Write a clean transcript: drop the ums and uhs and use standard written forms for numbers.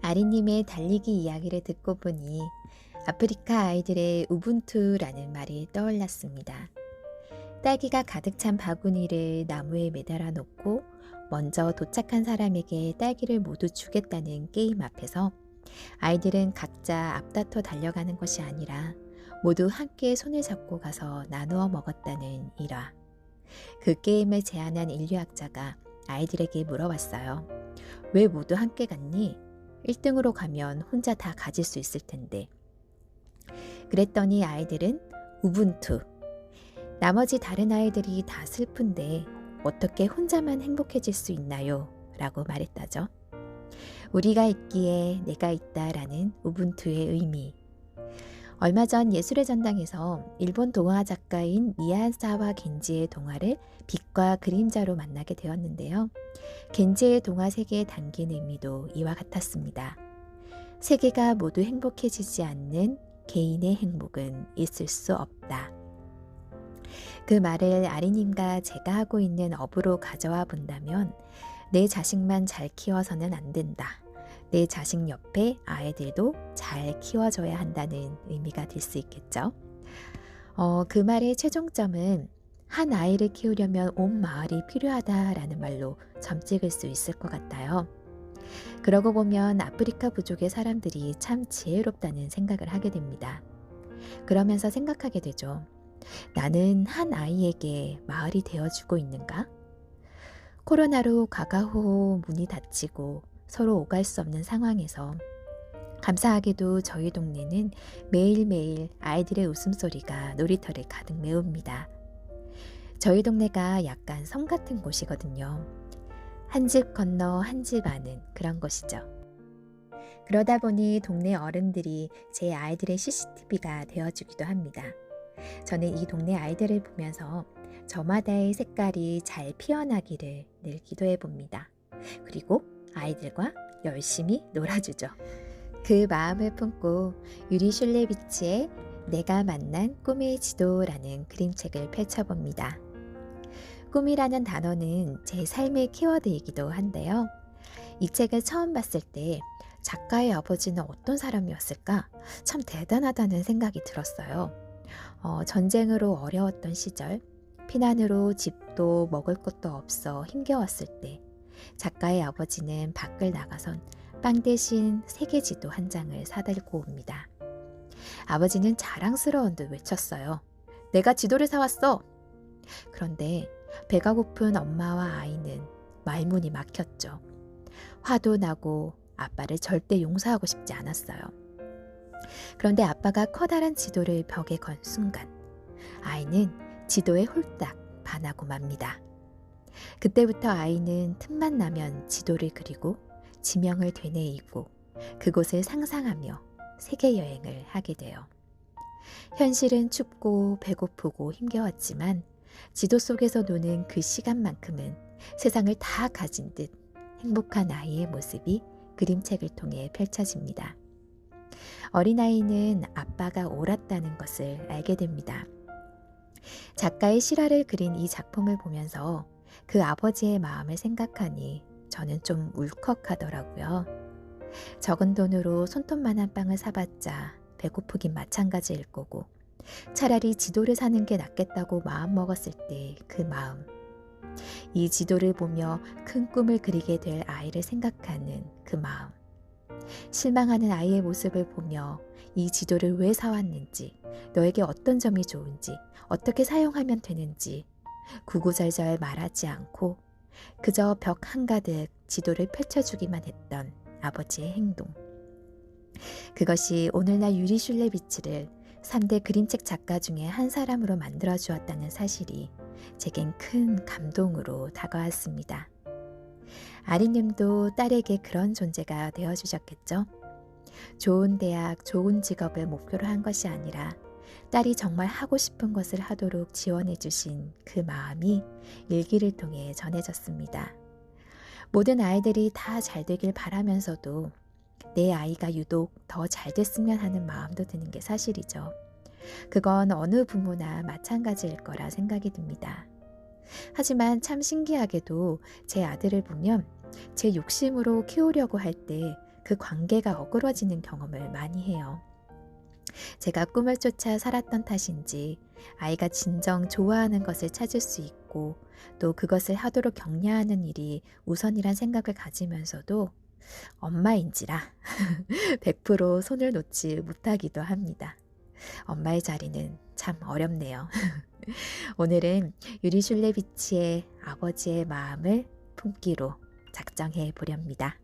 아리님의 달리기 이야기를 듣고 보니 아프리카 아이들의 우분투라는 말이 떠올랐습니다. 딸기가 가득 찬 바구니를 나무에 매달아 놓고 먼저 도착한 사람에게 딸기를 모두 주겠다는 게임 앞에서 아이들은 각자 앞다퉈 달려가는 것이 아니라 모두 함께 손을 잡고 가서 나누어 먹었다는 일화. 그 게임을 제안한 인류학자가 아이들에게 물어봤어요. 왜 모두 함께 갔니? 1등으로 가면 혼자 다 가질 수 있을 텐데. 그랬더니 아이들은 우분투. 나머지 다른 아이들이 다 슬픈데 어떻게 혼자만 행복해질 수 있나요? 라고 말했다죠. 우리가 있기에 내가 있다라는 우분투의 의미. 얼마 전 예술의 전당에서 일본 동화 작가인 미야사와 겐지의 동화를 빛과 그림자로 만나게 되었는데요. 겐지의 동화 세계에 담긴 의미도 이와 같았습니다. 세계가 모두 행복해지지 않는 개인의 행복은 있을 수 없다. 그 말을 아리님과 제가 하고 있는 업으로 가져와 본다면 내 자식만 잘 키워서는 안 된다. 내 자식 옆에 아이들도 잘 키워줘야 한다는 의미가 될 수 있겠죠. 그 말의 최종점은 한 아이를 키우려면 온 마을이 필요하다라는 말로 점찍을 수 있을 것 같아요. 그러고 보면 아프리카 부족의 사람들이 참 지혜롭다는 생각을 하게 됩니다. 그러면서 생각하게 되죠. 나는 한 아이에게 마을이 되어주고 있는가? 코로나로 가가호호 문이 닫히고 서로 오갈 수 없는 상황에서 감사하게도 저희 동네는 매일매일 아이들의 웃음소리가 놀이터를 가득 메웁니다. 저희 동네가 약간 섬 같은 곳이거든요. 한 집 건너 한 집 아는 그런 곳이죠. 그러다 보니 동네 어른들이 제 아이들의 CCTV가 되어주기도 합니다. 저는 이 동네 아이들을 보면서 저마다의 색깔이 잘 피어나기를 늘 기도해 봅니다. 그리고 아이들과 열심히 놀아주죠. 그 마음을 품고 유리 슐레비치의 내가 만난 꿈의 지도라는 그림책을 펼쳐봅니다. 꿈이라는 단어는 제 삶의 키워드이기도 한데요. 이 책을 처음 봤을 때 작가의 아버지는 어떤 사람이었을까? 참 대단하다는 생각이 들었어요. 전쟁으로 어려웠던 시절, 피난으로 집도 먹을 것도 없어 힘겨웠을 때 작가의 아버지는 밖을 나가선 빵 대신 세계지도 한 장을 사들고 옵니다. 아버지는 자랑스러운 듯 외쳤어요. 내가 지도를 사왔어! 그런데 배가 고픈 엄마와 아이는 말문이 막혔죠. 화도 나고 아빠를 절대 용서하고 싶지 않았어요. 그런데 아빠가 커다란 지도를 벽에 건 순간 아이는 지도에 홀딱 반하고 맙니다. 그때부터 아이는 틈만 나면 지도를 그리고 지명을 되뇌이고 그곳을 상상하며 세계여행을 하게 돼요. 현실은 춥고 배고프고 힘겨웠지만 지도 속에서 노는 그 시간만큼은 세상을 다 가진 듯 행복한 아이의 모습이 그림책을 통해 펼쳐집니다. 어린아이는 아빠가 옳았다는 것을 알게 됩니다. 작가의 실화를 그린 이 작품을 보면서 그 아버지의 마음을 생각하니 저는 좀 울컥하더라고요. 적은 돈으로 손톱만한 빵을 사봤자 배고프긴 마찬가지일 거고 차라리 지도를 사는 게 낫겠다고 마음먹었을 때 그 마음. 이 지도를 보며 큰 꿈을 그리게 될 아이를 생각하는 그 마음. 실망하는 아이의 모습을 보며 이 지도를 왜 사왔는지, 너에게 어떤 점이 좋은지, 어떻게 사용하면 되는지 구구절절 말하지 않고 그저 벽 한가득 지도를 펼쳐주기만 했던 아버지의 행동. 그것이 오늘날 유리 슐레비치를 3대 그림책 작가 중에 한 사람으로 만들어 주었다는 사실이 제겐 큰 감동으로 다가왔습니다. 아리님도 딸에게 그런 존재가 되어주셨겠죠? 좋은 대학, 좋은 직업을 목표로 한 것이 아니라 딸이 정말 하고 싶은 것을 하도록 지원해 주신 그 마음이 일기를 통해 전해졌습니다. 모든 아이들이 다 잘 되길 바라면서도 내 아이가 유독 더 잘 됐으면 하는 마음도 드는 게 사실이죠. 그건 어느 부모나 마찬가지일 거라 생각이 듭니다. 하지만 참 신기하게도 제 아들을 보면 제 욕심으로 키우려고 할 때 그 관계가 어그러지는 경험을 많이 해요. 제가 꿈을 쫓아 살았던 탓인지 아이가 진정 좋아하는 것을 찾을 수 있고 또 그것을 하도록 격려하는 일이 우선이란 생각을 가지면서도 엄마인지라 100% 손을 놓지 못하기도 합니다. 엄마의 자리는 참 어렵네요. 오늘은 유리 슐레비치의 아버지의 마음을 품기로 작정해 보렵니다.